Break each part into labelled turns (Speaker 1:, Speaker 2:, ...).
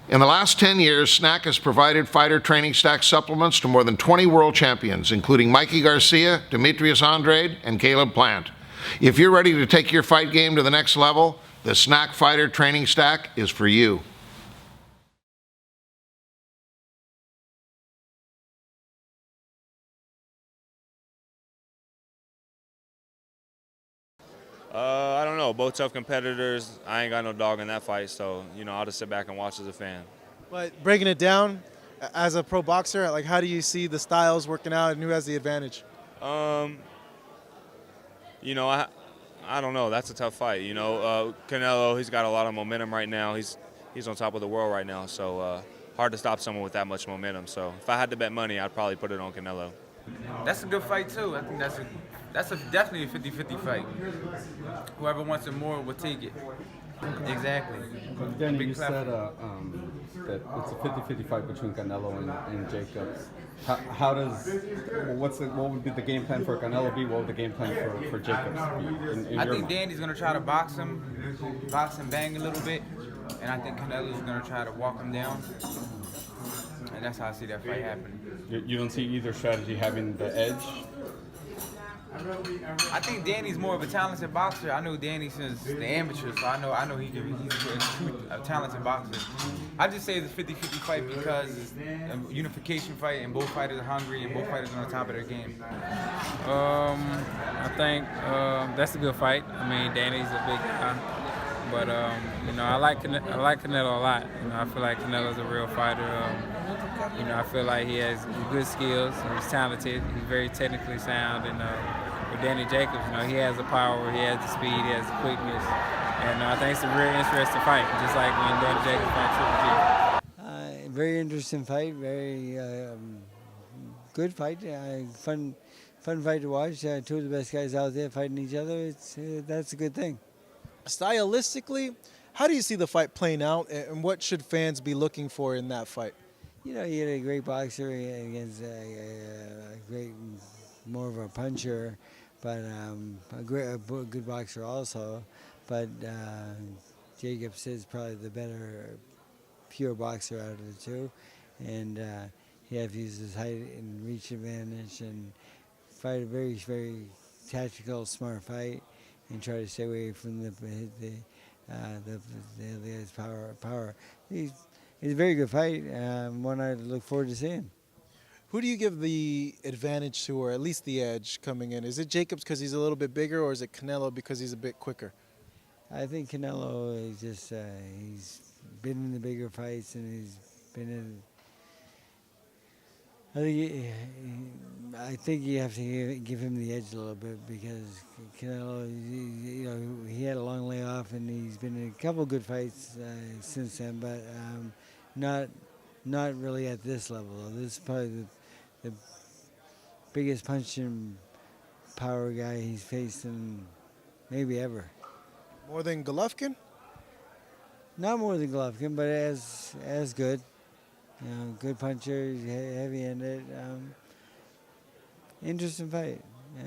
Speaker 1: In the last 10 years, Snack has provided fighter training stack supplements to more than 20 world champions, including Mikey Garcia, Demetrius Andrade, and Caleb Plant. If you're ready to take your fight game to the next level, the Snack Fighter Training Stack is for you.
Speaker 2: I don't know. Both tough competitors. I ain't got no dog in that fight, so I'll just sit back and watch as a fan.
Speaker 3: But breaking it down, as a pro boxer, like how do you see the styles working out and who has the advantage?
Speaker 2: I don't know. That's a tough fight. Canelo, he's got a lot of momentum right now. He's on top of the world right now, so hard to stop someone with that much momentum. So if I had to bet money, I'd probably put it on Canelo.
Speaker 4: That's a good fight too. I think that's definitely a 50-50 fight. Whoever wants it more will take it. Exactly.
Speaker 5: Danny, you said that it's a 50-50 fight between Canelo and Jacobs. What would be the game plan for Canelo be? What would the game plan for Jacobs be?
Speaker 4: I think Danny's gonna try to box him bang a little bit, and I think Canelo's gonna try to walk him down. And that's how I see that fight happening.
Speaker 5: You don't see either strategy having the edge?
Speaker 4: I think Danny's more of a talented boxer. I know Danny since the amateur, so I know he's a talented boxer. I just say it's a 50-50 fight because it's a unification fight and both fighters are hungry and both fighters are on top of their game.
Speaker 6: I think that's a good fight. I mean, Danny's a big guy, but I like Canelo a lot. I feel like Canelo's a real fighter. I feel like he has good skills. He's talented. He's very technically sound. And with Danny Jacobs, he has the power, he has the speed, he has the quickness. And I think it's a very interesting fight, just like when Danny Jacobs fought Triple G.
Speaker 7: Very interesting fight. Very good fight. Fun fight to watch. Two of the best guys out there fighting each other. That's a good thing.
Speaker 3: Stylistically, how do you see the fight playing out, and what should fans be looking for in that fight?
Speaker 7: You had a great boxer against a great, more of a puncher, but a good boxer also. But Jacobs is probably the better pure boxer out of the two, and he has to use his height and reach advantage and fight a very, very tactical, smart fight, and try to stay away from the guy's power. It's a very good fight, one I look forward to seeing.
Speaker 3: Who do you give the advantage to, or at least the edge coming in? Is it Jacobs because he's a little bit bigger, or is it Canelo because he's a bit quicker?
Speaker 7: I think Canelo is just, he's been in the bigger fights, and he's been in, I think you have to give him the edge a little bit, because Canelo, he had a long layoff, and he's been in a couple good fights since then, but not really at this level. This is probably the biggest punching power guy he's faced in maybe ever.
Speaker 3: More than Golovkin?
Speaker 7: Not more than Golovkin, but as good. Good puncher, heavy-handed. Interesting fight. Yeah.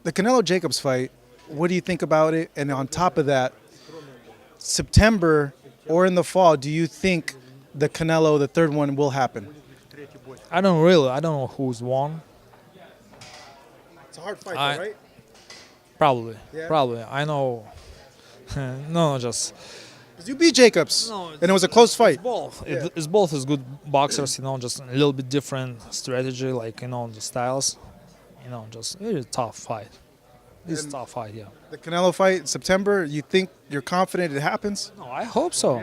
Speaker 3: The Canelo Jacobs fight, what do you think about it? And on top of that, September or in the fall, do you think the Canelo, the third one, will happen?
Speaker 8: I don't know who's won.
Speaker 3: It's a hard fight, though, right?
Speaker 8: Probably.
Speaker 3: Yeah.
Speaker 8: Probably. I know. No, just.
Speaker 3: Because you beat Jacobs, and it was a close fight.
Speaker 8: It's both.
Speaker 3: Yeah.
Speaker 8: It's both as good boxers, just a little bit different strategy, like, the styles. Just it's a tough fight. It's a tough fight, yeah.
Speaker 3: The Canelo fight in September, you think you're confident it happens?
Speaker 8: No, I hope so.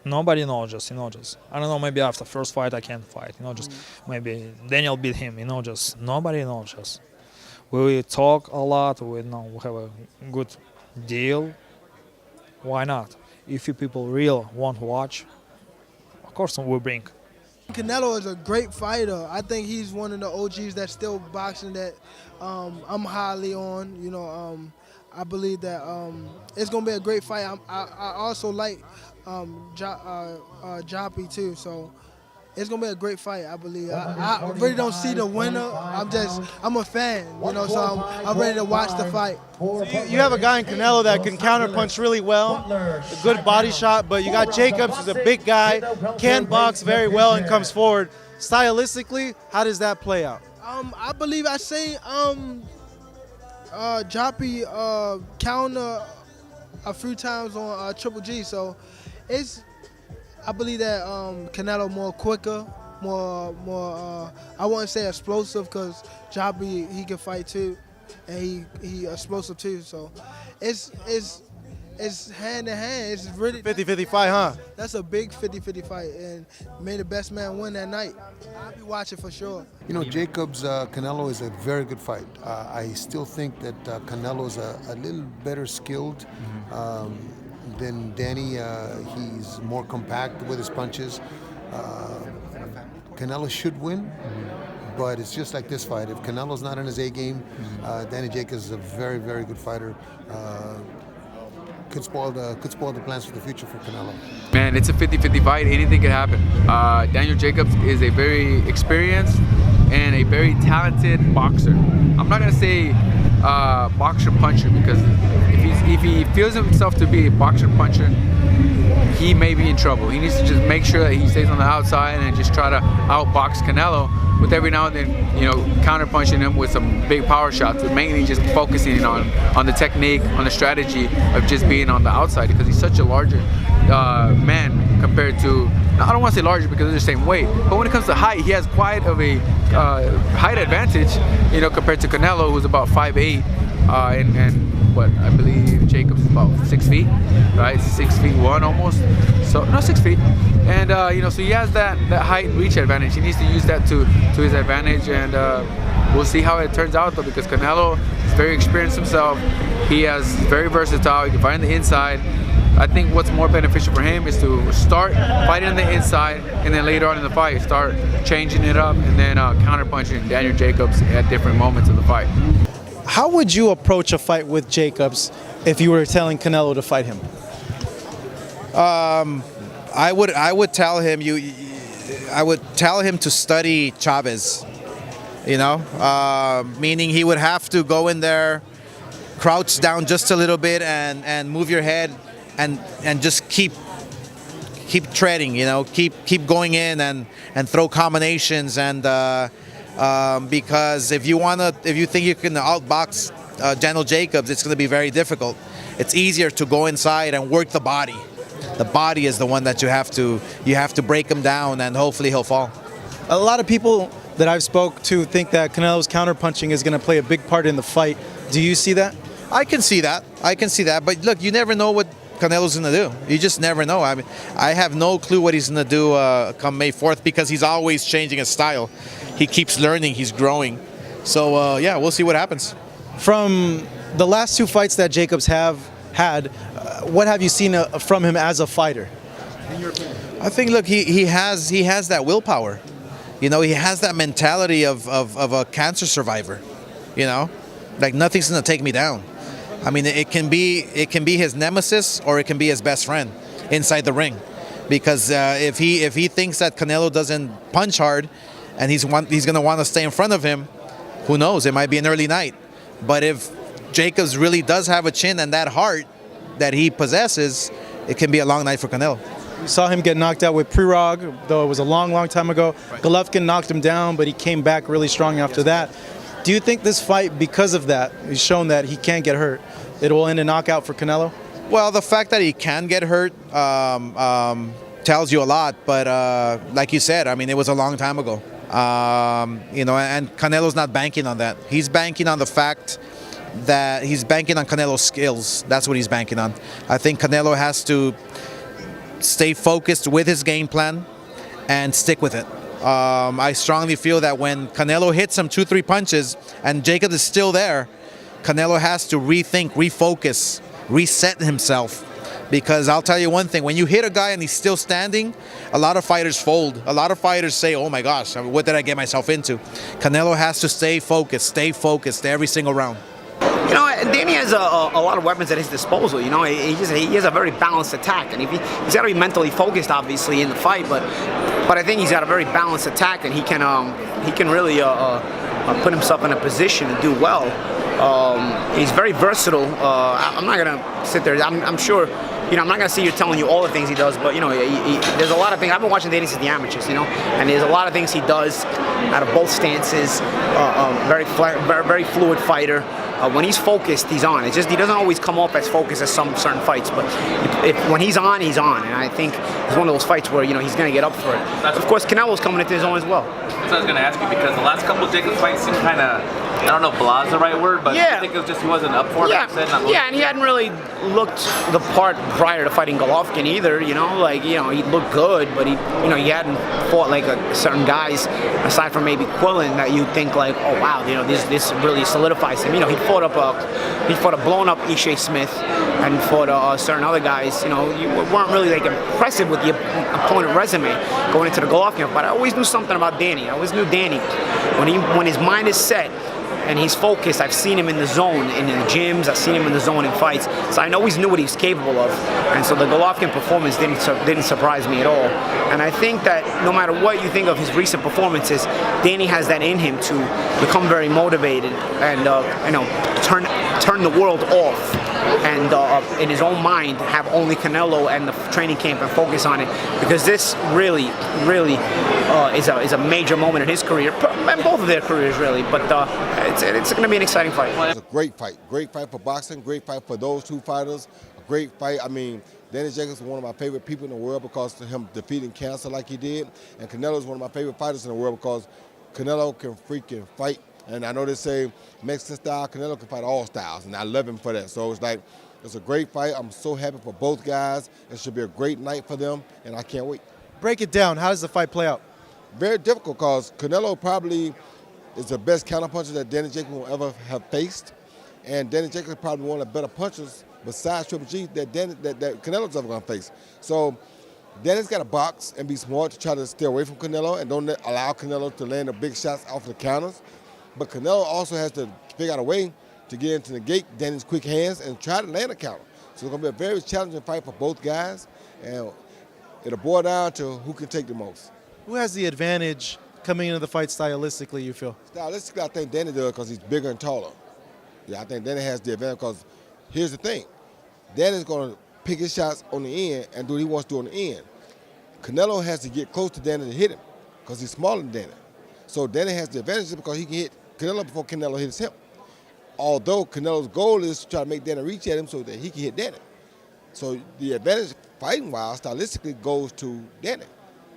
Speaker 8: Nobody knows, just I don't know, maybe after first fight I can't fight, just maybe Daniel beat him, just nobody knows, just we talk a lot, we have a good deal. Why not? If you people really want to watch, of course we'll bring.
Speaker 9: Canelo is a great fighter. I think he's one of the OGs that's still boxing that I'm highly on. I believe that it's gonna be a great fight. I also like Joppy too. So it's gonna be a great fight. I believe. I really don't see the winner. I'm a fan, you know, so I'm ready to watch the fight.
Speaker 3: So you have a guy in Canelo that can counterpunch really well, a good body shot, but you got Jacobs, who's a big guy, can box very well and comes forward. Stylistically, how does that play out?
Speaker 9: I believe I seen Joppy counter a few times on Triple G, so I believe that Canelo more quicker, more I wouldn't say explosive, because Joppy, he can fight too, and he explosive too. So it's hand in hand. It's really
Speaker 3: 50-50 fight, huh?
Speaker 9: That's a big 50-50 fight, and may the best man win that night. I'll be watching for sure.
Speaker 10: You know, Jacobs Canelo is a very good fight. I still think that Canelo is a little better skilled than Danny. He's more compact with his punches. Canelo should win, but it's just like this fight. If Canelo's not in his A game, Danny Jacobs is a very, very good fighter. Could spoil the plans for the future for Canelo.
Speaker 11: Man, it's a 50-50 fight. Anything could happen. Daniel Jacobs is a very experienced and a very talented boxer. I'm not gonna say boxer puncher, because if he feels himself to be a boxer puncher, he may be in trouble. He needs to just make sure that he stays on the outside and just try to outbox Canelo, with every now and then, you know, counter punching him with some big power shots, but mainly just focusing on the technique, on the strategy of just being on the outside, because he's such a larger man compared to, I don't want to say larger because they're the same weight, but when it comes to height, he has quite of a height advantage, you know, compared to Canelo, who's about 5'8", and what I believe Jacobs is about 6 feet, right? 6'1" almost. So no, 6 feet, and you know, so he has that height and reach advantage. He needs to use that to his advantage, and we'll see how it turns out though, because Canelo is very experienced himself. He is very versatile. He can fight on the inside. I think what's more beneficial for him is to start fighting on the inside, and then later on in the fight, start changing it up, and then counter-punching Daniel Jacobs at different moments of the fight.
Speaker 3: How would you approach a fight with Jacobs if you were telling Canelo to fight him?
Speaker 12: I would tell him to study Chavez, you know, meaning he would have to go in there, crouch down just a little bit, and move your head, and just keep treading, you know, keep going in and throw combinations, and because if you think you can outbox Daniel Jacobs, it's going to be very difficult. It's easier to go inside and work the body. The body is the one that you have to break him down, and hopefully he'll fall.
Speaker 3: A lot of people that I've spoke to think that Canelo's counterpunching is going to play a big part in the fight. Do you see that?
Speaker 12: I can see that. But look, you never know what Canelo's going to do. You just never know. I mean, I have no clue what he's going to do come May 4th, because he's always changing his style. He keeps learning. He's growing. So yeah, we'll see what happens.
Speaker 3: From the last two fights that Jacobs have had, what have you seen from him as a fighter? In your opinion?
Speaker 12: I think, look, he has that willpower. You know, he has that mentality of a cancer survivor. You know, like nothing's gonna take me down. I mean, it can be his nemesis, or it can be his best friend inside the ring. Because if he thinks that Canelo doesn't punch hard, and he's gonna want to stay in front of him, who knows? It might be an early night. But if Jacobs really does have a chin and that heart that he possesses, it can be a long night for Canelo.
Speaker 3: We saw him get knocked out with Prerog, though it was a long time ago. Right. Golovkin knocked him down, but he came back really strong after that. Do you think this fight, because of that, he's shown that he can't get hurt, it will end a knockout for Canelo?
Speaker 12: Well, the fact that he can get hurt tells you a lot, but like you said, I mean, it was a long time ago. You know, and Canelo's not banking on that. He's banking on the fact that he's banking on Canelo's skills. That's what he's banking on. I think Canelo has to stay focused with his game plan and stick with it. I strongly feel that when Canelo hits him 2-3 punches and Jacob is still there, Canelo has to rethink, refocus, reset himself. Because I'll tell you one thing, when you hit a guy and he's still standing, a lot of fighters fold. A lot of fighters say, oh my gosh, what did I get myself into? Canelo has to stay focused every single round.
Speaker 13: You know, Danny has a lot of weapons at his disposal. You know, he has a very balanced attack, and he's got to be mentally focused, obviously, in the fight. But but I think he's got a very balanced attack, and he can really put himself in a position to do well. He's very versatile. I'm not gonna sit there. I'm sure. You know, I'm not gonna sit here telling you all the things he does, but you know, there's a lot of things. I've been watching Danny since the amateurs, you know, and there's a lot of things he does out of both stances. Very fluid fighter. When he's focused, he's on. It's just he doesn't always come off as focused as some certain fights, but when he's on, he's on. And I think it's one of those fights where, you know, he's going to get up for it. Of course, Canelo's coming into his own as well.
Speaker 14: So I was going to ask you, because the last couple of Jacobs fights seemed kind of, I don't know if blah is the right word, but
Speaker 13: yeah.
Speaker 14: I think it was just he wasn't up for it.
Speaker 13: Yeah, and he hadn't really looked the part prior to fighting Golovkin either. You know, like, you know, he looked good, but he hadn't fought like certain guys aside from maybe Quillen that you think like, oh wow, you know, this really solidifies him. You know, he fought a blown up Ishe Smith and fought certain other guys. You know, you weren't really like impressive with the opponent resume going into the Golovkin, but I always knew something about Danny. I always knew Danny when his mind is set and he's focused. I've seen him in the zone in the gyms. I've seen him in the zone in fights. So I always knew what he was capable of. And so the Golovkin performance didn't surprise me at all. And I think that no matter what you think of his recent performances, Danny has that in him to become very motivated and you know, turn the world off and in his own mind have only Canelo and the training camp and focus on it, because this really is a major moment in his career, and both of their careers really, but it's going to be an exciting fight.
Speaker 15: It's a great fight for boxing, great fight for those two fighters, a great fight. I mean, Danny Jacobs is one of my favorite people in the world because of him defeating cancer like he did, and Canelo is one of my favorite fighters in the world because Canelo can freaking fight. And I know they say Mexican style, Canelo can fight all styles, and I love him for that. So it's like, it's a great fight. I'm so happy for both guys. It should be a great night for them, and I can't wait.
Speaker 3: Break it down. How does the fight play out?
Speaker 15: Very difficult because Canelo probably is the best counterpuncher that Danny Jacobs will ever have faced. And Danny Jacobs is probably one of the better punchers besides Triple G that Canelo's ever going to face. So Danny's got to box and be smart to try to stay away from Canelo and don't allow Canelo to land the big shots off the counters. But Canelo also has to figure out a way to get into negate Danny's quick hands and try to land a counter. So it's going to be a very challenging fight for both guys, and it'll boil down to who can take the most.
Speaker 3: Who has the advantage coming into the fight stylistically, you feel?
Speaker 15: Stylistically, I think Danny does because he's bigger and taller. Yeah, I think Danny has the advantage because here's the thing. Danny's going to pick his shots on the end and do what he wants to do on the end. Canelo has to get close to Danny to hit him because he's smaller than Danny. So Danny has the advantage because he can hit Canelo before Canelo hits him. Although Canelo's goal is to try to make Danny reach at him so that he can hit Danny. So the advantage fighting-wise, stylistically, goes to Danny.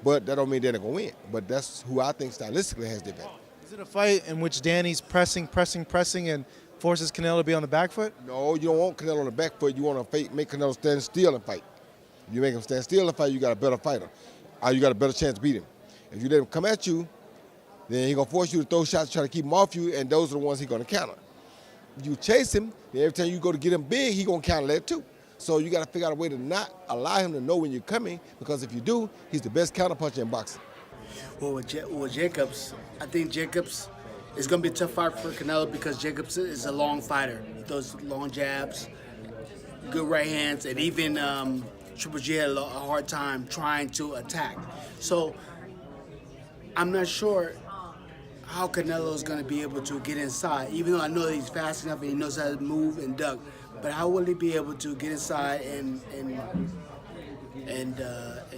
Speaker 15: But that don't mean Danny going to win. But that's who I think stylistically has the advantage.
Speaker 3: Is it a fight in which Danny's pressing, and forces Canelo to be on the back foot?
Speaker 15: No, you don't want Canelo on the back foot. You want to make Canelo stand still and fight. If you make him stand still and fight, you got a better fighter. Or you got a better chance to beat him. If you let him come at you, then he's going to force you to throw shots to try to keep him off you, and those are the ones he's going to counter. If you chase him, then every time you go to get him big, he's going to counter that too. So you got to figure out a way to not allow him to know when you're coming, because if you do, he's the best counterpuncher in boxing.
Speaker 16: Well, with Jacobs, I think Jacobs is going to be a tough fight for Canelo because Jacobs is a long fighter. He throws long jabs, good right hands, and even Triple G had a hard time trying to attack. So I'm not sure how Canelo is going to be able to get inside, even though I know that he's fast enough and he knows how to move and duck. But how will he be able to get inside and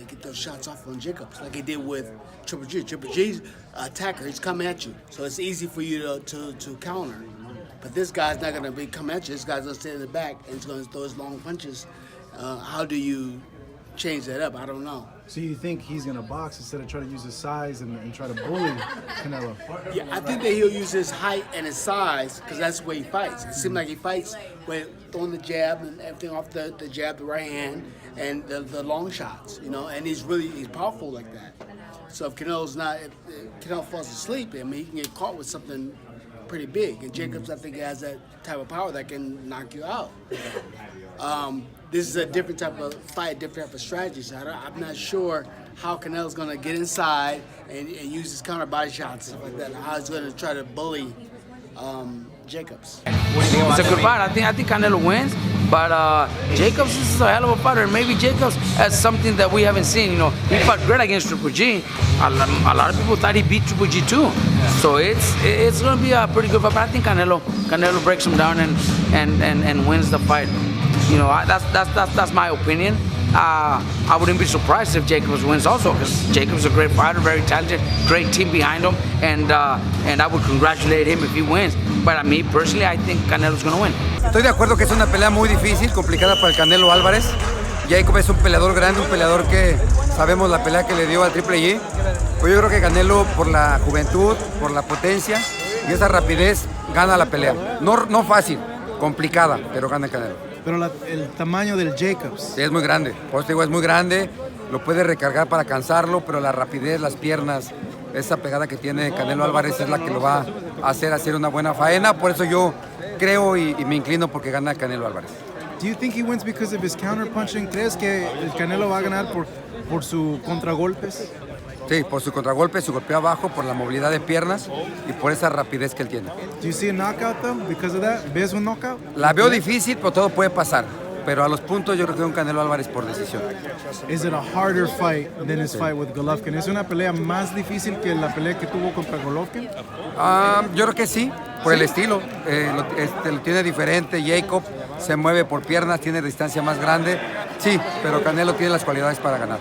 Speaker 16: get those shots off on Jacobs like he did with Triple G? Triple G's attacker, he's coming at you, so it's easy for you to counter. But this guy's not going to be coming at you. This guy's going to stay in the back and he's going to throw his long punches. How do you change that up? I don't know.
Speaker 3: So you think he's going to box instead of try to use his size and try to bully Canelo?
Speaker 16: Yeah, I think that he'll use his height and his size because that's the way he fights. It seems like he fights with throwing the jab and everything off the jab, the right hand, and the long shots, you know, and he's powerful like that. So if Canelo falls asleep, I mean, he can get caught with something pretty big. And Jacobs, I think, has that type of power that can knock you out. This is a different type of fight, different type of strategy. So I'm not sure how Canelo's going to get inside and use his counter body shots and stuff like that. How he's going to try to bully Jacobs?
Speaker 17: It's a good fight. I think Canelo wins, but Jacobs is a hell of a fighter. Maybe Jacobs has something that we haven't seen. You know, he fought great against Triple G. A lot of people thought he beat Triple G too. So it's going to be a pretty good fight. But I think Canelo breaks him down and wins the fight. You know, that's my opinion. I wouldn't be surprised if Jacobs wins also, because Jacobs is a great fighter, very talented, great team behind him, and I would congratulate him if he wins. But me personally, I think Canelo's going to win.
Speaker 18: Estoy de acuerdo que es una pelea muy difícil, complicada para el Canelo Álvarez. Jacob es un peleador grande, un peleador que sabemos la pelea que le dio al Triple G. Pues yo creo que Canelo, por la juventud, por la potencia y esa rapidez, gana la pelea. No fácil, complicada, pero gana Canelo.
Speaker 3: Pero el tamaño del Jacobs.
Speaker 18: Sí, es muy grande. Por eso te digo, es muy grande. Lo puede recargar para cansarlo, pero la rapidez, las piernas, esa pegada que tiene Canelo Álvarez es la que lo va a hacer una buena faena. Por eso yo creo y me inclino porque gana Canelo Álvarez.
Speaker 3: Do you think he wins because of his counter punching? ¿Crees que el Canelo va a ganar por su contragolpes?
Speaker 18: Sí, por su contragolpe, su golpeo abajo, por la movilidad de piernas y por esa rapidez que él tiene.
Speaker 3: Do you see a knockout though because of that? ¿Ves un knockout?
Speaker 18: La veo difícil, pero todo puede pasar. Pero a los puntos yo creo que un Canelo Álvarez por decisión.
Speaker 3: Is it a harder fight than his fight with Golovkin? ¿Es una pelea más difícil que la pelea que tuvo contra Golovkin?
Speaker 18: Yo creo que sí, por el estilo. Lo tiene diferente. Jacob se mueve por piernas, tiene distancia más grande. Sí, pero Canelo tiene las cualidades para ganar.